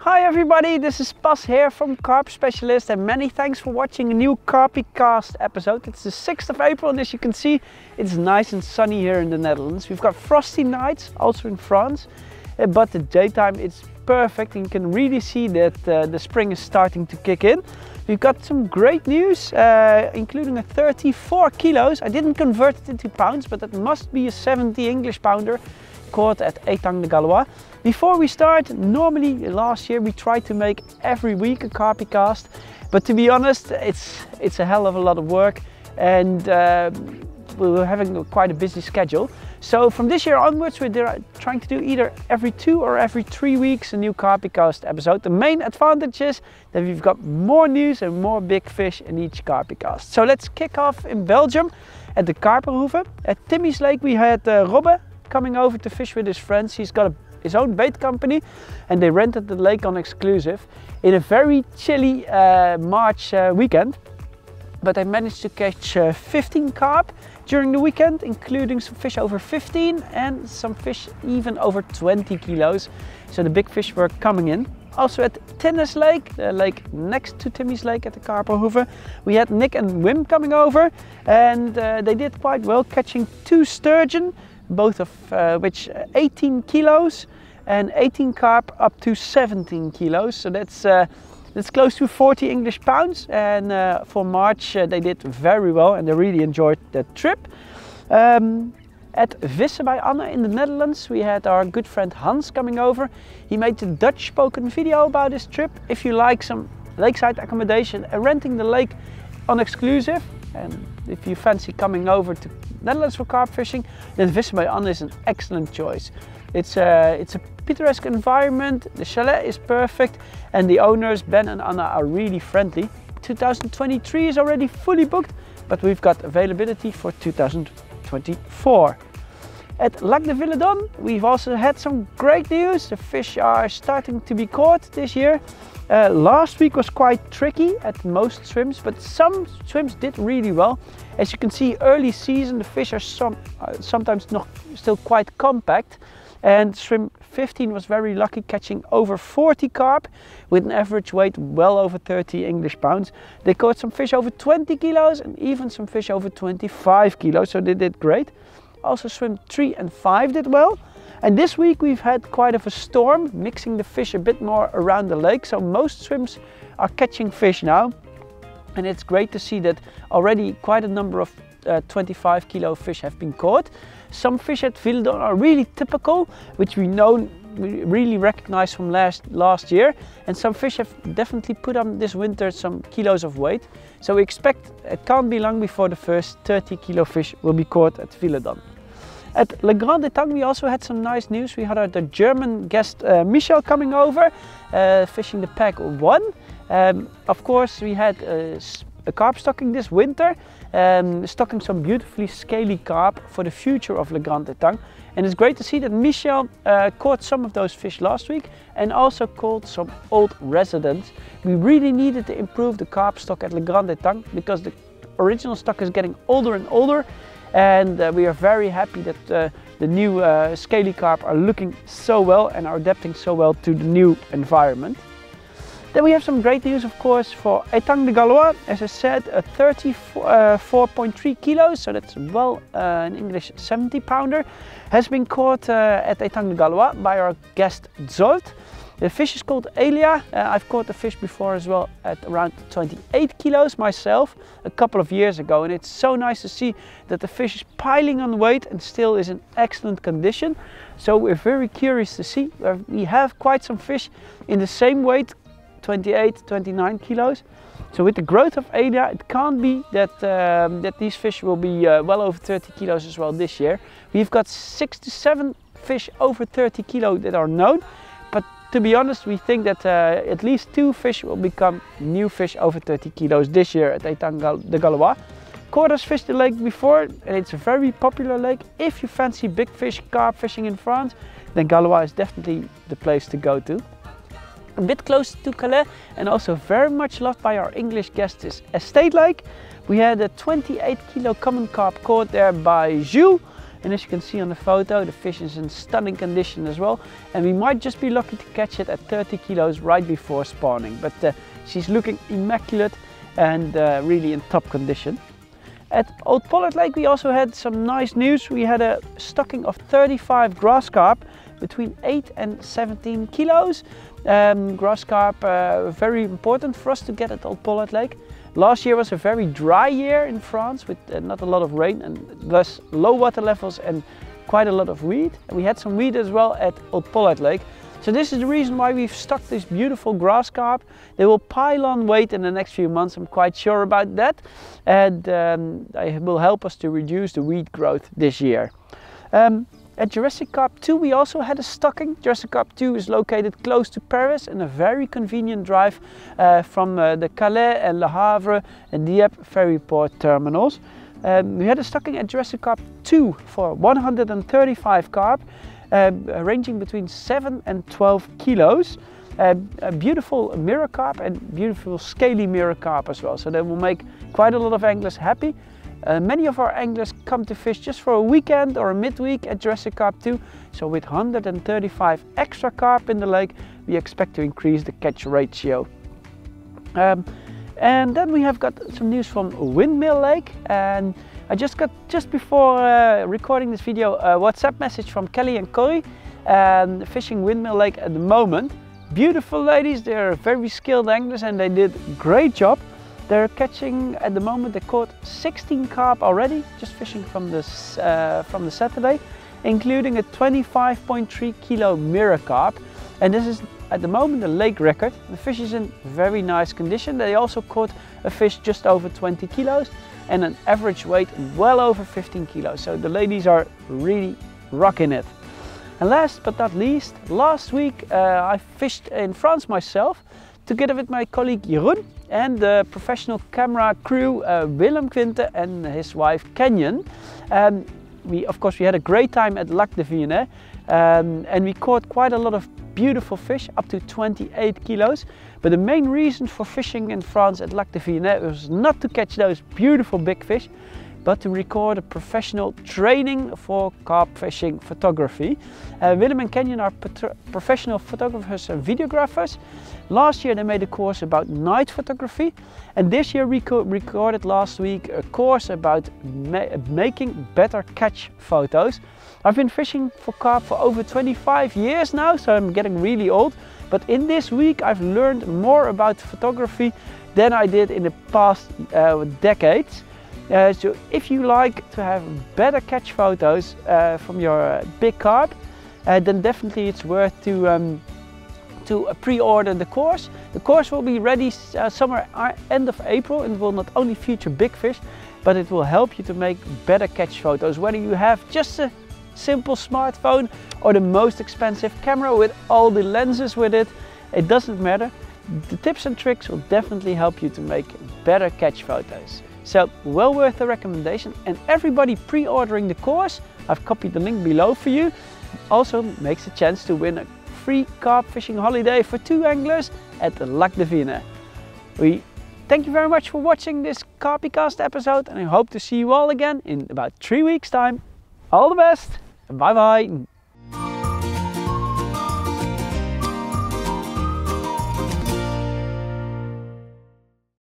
Hi everybody, this is Bas here from Carp Specialist, and many thanks for watching a new Carpy cast episode. It's the 6th of April and as you can see it's nice and sunny here in the Netherlands. We've got frosty nights also in France, but the daytime it's perfect and you can really see that the spring is starting to kick in. We've got some great news, including a 34 kilos. I didn't convert it into pounds, but that must be a 70 English pounder caught at Etang de Gaulois. Before we start, normally last year we tried to make every week a Carpy cast, but to be honest it's a hell of a lot of work and we were having quite a busy schedule. So from this year onwards we're trying to do either every 2 or every 3 weeks a new Carpy cast episode. The main advantage is that we've got more news and more big fish in each Carpy cast. So let's kick off in Belgium at the Karperhoeve. At Timmy's lake we had Robbe coming over to fish with his friends. He's got his own bait company and they rented the lake on exclusive in a very chilly March weekend. But I managed to catch 15 carp during the weekend, including some fish over 15 and some fish even over 20 kilos. So the big fish were coming in. Also at Tine's lake, the lake next to Timmy's lake at the Karperhoeve, we had Nick and Wim coming over and they did quite well, catching 2 sturgeon, both of which 18 kilos and 18 carp up to 17 kilos. So that's close to 40 English pounds, and for March they did very well and they really enjoyed the trip. At Vissen by Anne in the Netherlands we had our good friend Hans coming over. He made a Dutch spoken video about his trip. If you like some lakeside accommodation and renting the lake on exclusive, and if you fancy coming over to Netherlands for carp fishing, then Vissen by Anne is an excellent choice. It's a picturesque environment, the chalet is perfect and the owners Ben and Anna are really friendly. 2023 is already fully booked, but we've got availability for 2024. At Lac de Villedon we've also had some great news. The fish are starting to be caught this year. Last week was quite tricky at most swims, but some swims did really well. As you can see, early season the fish are sometimes not still quite compact, and swim 15 was very lucky, catching over 40 carp with an average weight well over 30 English pounds. They caught some fish over 20 kilos and even some fish over 25 kilos, so they did great. Also swim 3 and 5 did well. And this week we've had quite of a storm, mixing the fish a bit more around the lake, so most swims are catching fish now. And it's great to see that already quite a number of 25 kilo fish have been caught. Some fish at Villedon are really typical, which we really recognize from last year, and some fish have definitely put on this winter some kilos of weight. So we expect it can't be long before the first 30 kilo fish will be caught at Villedon. At Le Grand Etang we also had some nice news. We had the German guest Michel coming over, fishing the pack 1. Of course we had a carp stocking this winter, stocking some beautifully scaly carp for the future of Le Grand Etang. And it's great to see that Michel caught some of those fish last week and also caught some old residents. We really needed to improve the carp stock at Le Grand Etang because the original stock is getting older and older, and we are very happy that the new scaly carp are looking so well and are adapting so well to the new environment. Then we have some great news, of course, for Etang de Gaulois. As I said, a 34.3 kilos, so that's well in English 70 pounder, has been caught at Etang de Gaulois by our guest Zolt. The fish is called Elia. I've caught the fish before as well at around 28 kilos myself a couple of years ago, and it's so nice to see that the fish is piling on weight and still is in excellent condition. So we're very curious to see. We have quite some fish in the same weight, 28, 29 kilos. So with the growth of Elia, it can't be that these fish will be well over 30 kilos as well this year. We've got 6 to 7 fish over 30 kilo that are known, but to be honest, we think that at least 2 fish will become new fish over 30 kilos this year at Etang de Gaulois. Caught us fished the lake before, and it's a very popular lake. If you fancy big fish carp fishing in France, then Gaulois is definitely the place to go to. A bit closer to Calais and also very much loved by our English guests is Estate Lake. We had a 28 kilo common carp caught there by Jules. and as you can see on the photo, the fish is in stunning condition as well, and we might just be lucky to catch it at 30 kilos right before spawning, but she's looking immaculate and really in top condition. At Old Pollard Lake we also had some nice news. We had a stocking of 35 grass carp between 8 and 17 kilos. Grass carp very important for us to get at Old Pollard Lake. Last year was a very dry year in France with not a lot of rain and thus low water levels and quite a lot of weed. And we had some weed as well at Old Pollard Lake. So this is the reason why we've stocked this beautiful grass carp. They will pile on weight in the next few months, I'm quite sure about that. And they will help us to reduce the weed growth this year. At Jurassic Carp 2 we also had a stocking. Jurassic Carp 2 is located close to Paris and a very convenient drive from the Calais and Le Havre and Dieppe ferry port terminals. We had a stocking at Jurassic Carp 2 for 135 carp. Ranging between 7 and 12 kilos. A beautiful mirror carp and beautiful scaly mirror carp as well, so they will make quite a lot of anglers happy. Many of our anglers come to fish just for a weekend or a midweek at Jurassic Carp 2, so with 135 extra carp in the lake we expect to increase the catch ratio. And then we have got some news from Windmill Lake, and I just got, just before recording this video, a WhatsApp message from Kelly and Corey, fishing Windmill Lake at the moment. Beautiful ladies, they're very skilled anglers and they did a great job. They're catching, at the moment they caught 16 carp already, just fishing from the Saturday, including a 25.3 kilo mirror carp. And this is at the moment the lake record. The fish is in very nice condition. They also caught a fish just over 20 kilos. And an average weight well over 15 kilos. So the ladies are really rocking it. And last but not least, last week I fished in France myself together with my colleague Jeroen and the professional camera crew Willem Quinte and his wife Kenyon. Of course we had a great time at Lac de Villedon and we caught quite a lot of beautiful fish, up to 28 kilos. But the main reason for fishing in France at Lac de Villedon was not to catch those beautiful big fish, but to record a professional training for carp fishing photography. Willem and Kenyon are professional photographers and videographers. Last year they made a course about night photography, and this year we recorded last week a course about making better catch photos. I've been fishing for carp for over 25 years now, so I'm getting really old. But in this week I've learned more about photography than I did in the past decades. So if you like to have better catch photos from your big carp, then definitely it's worth to pre-order the course. The course will be ready somewhere end of April, and will not only feature big fish, but it will help you to make better catch photos, whether you have just a simple smartphone or the most expensive camera with all the lenses with it. It doesn't matter. The tips and tricks will definitely help you to make better catch photos. So well worth the recommendation, and everybody pre-ordering the course, I've copied the link below for you, also makes a chance to win a free carp fishing holiday for 2 anglers at the Lac de Villedon. We thank you very much for watching this Carpycast episode, and I hope to see you all again in about 3 weeks time. All the best, and bye bye.